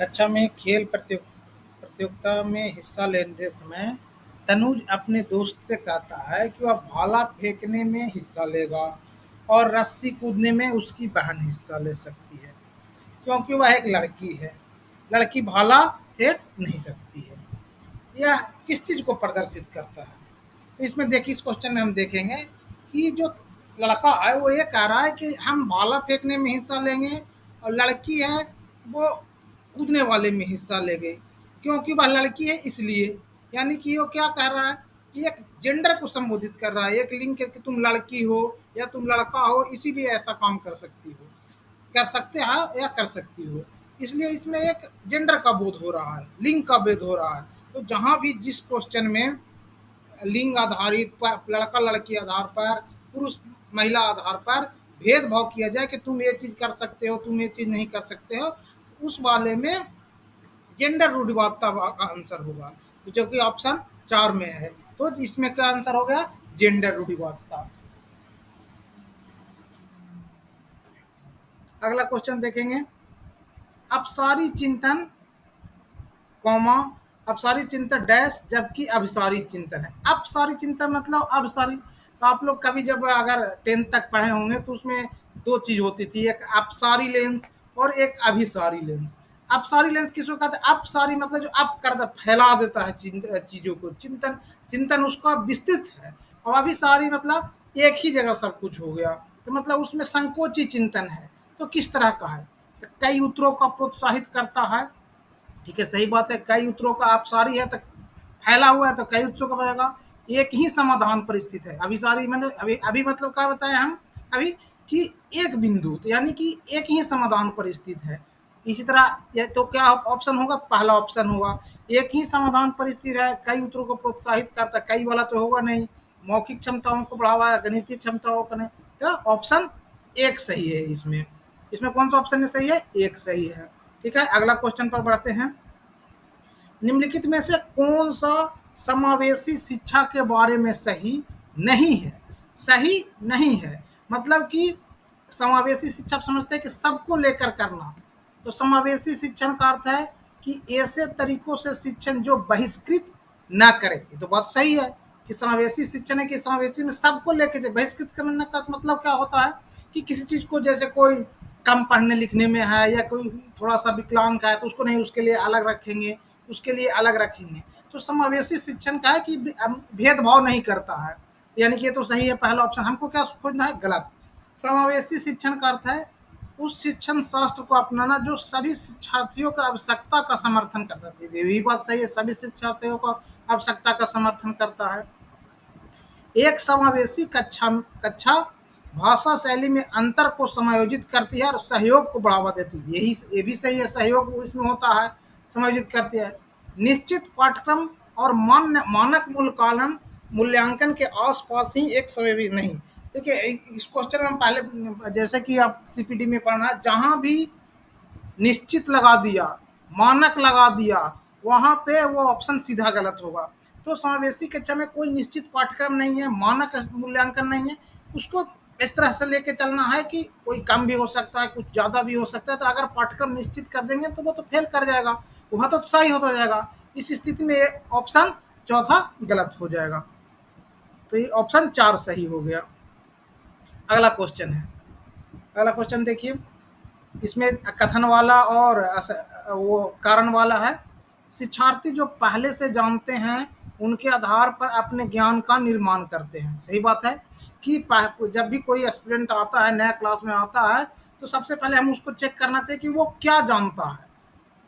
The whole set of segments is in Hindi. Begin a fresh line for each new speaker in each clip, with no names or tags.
कक्षा में खेल प्रतियोगिता में हिस्सा लेते समय तनुज अपने दोस्त से कहता है कि वह भाला फेंकने में हिस्सा लेगा और रस्सी कूदने में उसकी बहन हिस्सा ले सकती है क्योंकि वह एक लड़की है। लड़की भाला फेंक नहीं सकती है। यह किस चीज़ को प्रदर्शित करता है? तो इसमें देखिए, इस क्वेश्चन में हम देखेंगे कि जो लड़का है वो ये कह रहा है कि हम भाला फेंकने में हिस्सा लेंगे और लड़की है वो कूदने वाले में हिस्सा लेंगे क्योंकि वह लड़की है इसलिए। यानी कि वो क्या कह रहा है कि एक जेंडर को संबोधित कर रहा है, एक लिंग के कि तुम लड़की हो या तुम लड़का हो इसीलिए ऐसा काम कर सकती हो, कर सकते हैं या कर सकती हो। इसलिए इसमें एक जेंडर का बोध हो रहा है, लिंग का बोध हो रहा है। तो जहाँ भी जिस क्वेश्चन में लिंग आधारित पर, लड़का लड़की आधार पर, पुरुष महिला आधार पर भेदभाव किया जाए कि तुम ये चीज़ कर सकते हो, तुम ये चीज़ नहीं कर सकते हो, उस वाले में जेंडर रूढ़िवादिता का आंसर होगा, जो कि ऑप्शन 4 में है। तो इसमें क्या आंसर हो गया? जेंडर रूढ़िवादिता। अगला क्वेश्चन देखेंगे। अपसारी चिंतन कौमा अपसारी चिंतन डैश जबकि अभिसारी चिंतन है। अपसारी चिंतन मतलब अभिसारी। तो आप लोग कभी जब अगर 10th तक पढ़े होंगे तो उसमें दो चीज होती थी, एक अपसारी लेंस और एक अभिसारी लेंस। अपसारी लेंस किसको कहते हैं? अपसारी मतलब जो अप कर दे, फैला देता है चीजों को, चिंतन चिंतन उसका विस्तृत है। और अभिसारी मतलब एक ही जगह सब कुछ हो गया, तो मतलब उसमें संकोची चिंतन है। तो किस तरह का है? तो कई उत्तरों का प्रोत्साहित करता है। ठीक है, सही बात है। कई उत्तरों का अपसारी है तो फैला हुआ है, तो कई उत्तरों का बनेगा एक ही समाधान पर स्थित है। अभिसारी मैंने अभी मतलब क्या बताया हम अभी कि एक बिंदु, तो यानी कि एक ही समाधान पर स्थित है। इसी तरह ये तो क्या ऑप्शन होगा? पहला ऑप्शन होगा, एक ही समाधान पर स्थित है, कई उत्तरों को प्रोत्साहित करता है। कई वाला तो होगा नहीं, मौखिक क्षमताओं को बढ़ावा, गणितीय क्षमताओं का नहीं। तो ऑप्शन एक सही है। इसमें इसमें कौन सा ऑप्शन सही है? एक सही है। ठीक है, अगला क्वेश्चन पर बढ़ते हैं। निम्नलिखित में से कौन सा समावेशी शिक्षा के बारे में सही नहीं है? सही नहीं है मतलब कि समावेशी शिक्षा समझते हैं कि सबको लेकर करना। तो समावेशी शिक्षण का अर्थ है कि ऐसे तरीकों से शिक्षण जो बहिष्कृत ना करे। ये तो बात सही है कि समावेशी शिक्षण है कि समावेशी में सबको लेकर बहिष्कृत करने का मतलब क्या होता है कि किसी चीज को, जैसे कोई कम पढ़ने लिखने में है या कोई थोड़ा सा विकलांग है तो उसको नहीं, उसके लिए अलग रखेंगे, उसके लिए अलग रखेंगे। तो समावेशी शिक्षण का है कि भेदभाव नहीं करता है। यानी कि ये तो सही है पहला ऑप्शन। हमको क्या खोजना है? गलत। समावेशी शिक्षण का अर्थ है उस शिक्षण शास्त्र को अपनाना जो सभी शिक्षार्थियों की आवश्यकता का समर्थन करता है। ये भी बात सही है, सभी शिक्षार्थियों को आवश्यकता का समर्थन करता है। एक समावेशी कक्षा कक्षा भाषा शैली में अंतर को समायोजित करती है और सहयोग को बढ़ावा देती है। यही ये भी सही है, सहयोग इसमें होता है, समायोजित करती है। निश्चित पाठ्यक्रम और मानक मूल्यांकन के आसपास ही एक समय भी नहीं। देखिए, इस क्वेश्चन में हम पहले जैसे कि आप सीपीडी में पढ़ना, जहां भी निश्चित लगा दिया, मानक लगा दिया, वहां पे वो ऑप्शन सीधा गलत होगा। तो समावेशी कक्षा में कोई निश्चित पाठ्यक्रम नहीं है, मानक मूल्यांकन नहीं है। उसको इस तरह से लेके चलना है कि कोई कम भी हो सकता है, कुछ ज़्यादा भी हो सकता है। तो अगर पाठ्यक्रम निश्चित कर देंगे तो वो तो फेल कर जाएगा, वह तो सही होता जाएगा। इस स्थिति में ऑप्शन चौथा गलत हो जाएगा। तो ये ऑप्शन 4 सही हो गया। अगला क्वेश्चन है। अगला क्वेश्चन देखिए, इसमें कथन वाला और वो कारण वाला है। शिक्षार्थी जो पहले से जानते हैं उनके आधार पर अपने ज्ञान का निर्माण करते हैं। सही बात है कि जब भी कोई स्टूडेंट आता है, नया क्लास में आता है, तो सबसे पहले हम उसको चेक करना चाहिए कि वो क्या जानता है।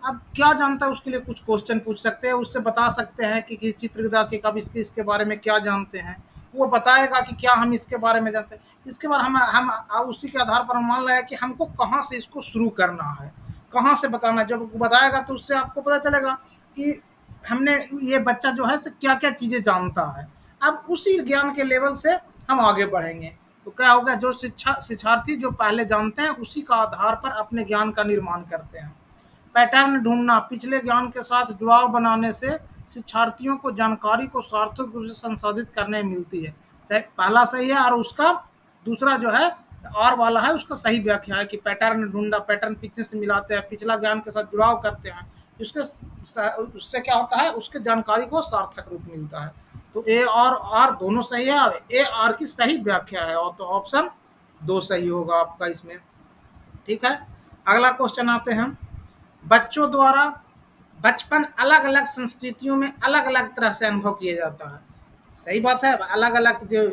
अब क्या जानता है उसके लिए कुछ क्वेश्चन पूछ सकते हैं, उससे बता सकते हैं कि किस चित्रकला के कब इसके बारे में क्या जानते हैं। वो बताएगा कि क्या हम इसके बारे में जानते हैं। इसके बाद हम उसी के आधार पर हम मान रहे हैं कि हमको कहाँ से इसको शुरू करना है, कहाँ से बताना है। जब बताएगा तो उससे आपको पता चलेगा कि हमने ये बच्चा जो है क्या क्या चीज़ें जानता है। अब उसी ज्ञान के लेवल से हम आगे बढ़ेंगे। तो क्या होगा? जो शिक्षार्थी जो पहले जानते हैं उसी का आधार पर अपने ज्ञान का निर्माण करते हैं। पैटर्न ढूंढना, पिछले ज्ञान के साथ जुड़ाव बनाने से शिक्षार्थियों को जानकारी को सार्थक रूप से संसाधित करने में मिलती है। पहला सही है और उसका दूसरा जो है और वाला है उसका सही व्याख्या है कि पैटर्न ढूंढा, पैटर्न पीछे से मिलाते हैं, पिछला ज्ञान के साथ जुड़ाव करते हैं, उसके उससे क्या होता है, उसके जानकारी को सार्थक रूप मिलता है। तो ए और आर दोनों सही है, और ए आर की सही व्याख्या है, और तो ऑप्शन दो सही होगा आपका इसमें। ठीक है, अगला क्वेश्चन आते हैं। बच्चों द्वारा बचपन अलग अलग संस्कृतियों में अलग अलग तरह से अनुभव किया जाता है। सही बात है, अलग अलग जो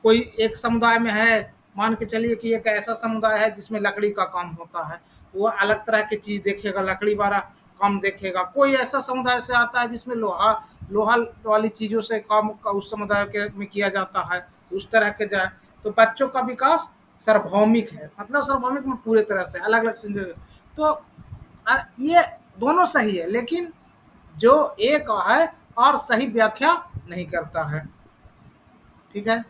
कोई एक समुदाय में है, मान के चलिए कि एक ऐसा समुदाय है जिसमें लकड़ी का काम होता है, वो अलग तरह की चीज देखेगा, लकड़ी वाला काम देखेगा। कोई ऐसा समुदाय से आता है जिसमें लोहा लोहा वाली चीजों से काम का उस समुदाय के में किया जाता है, उस तरह के जाए। तो बच्चों का विकास सार्वभौमिक है, मतलब सार्वभौमिक में पूरे तरह से अलग अलग। तो ये दोनों सही है, लेकिन जो एक है और सही व्याख्या नहीं करता है। ठीक है,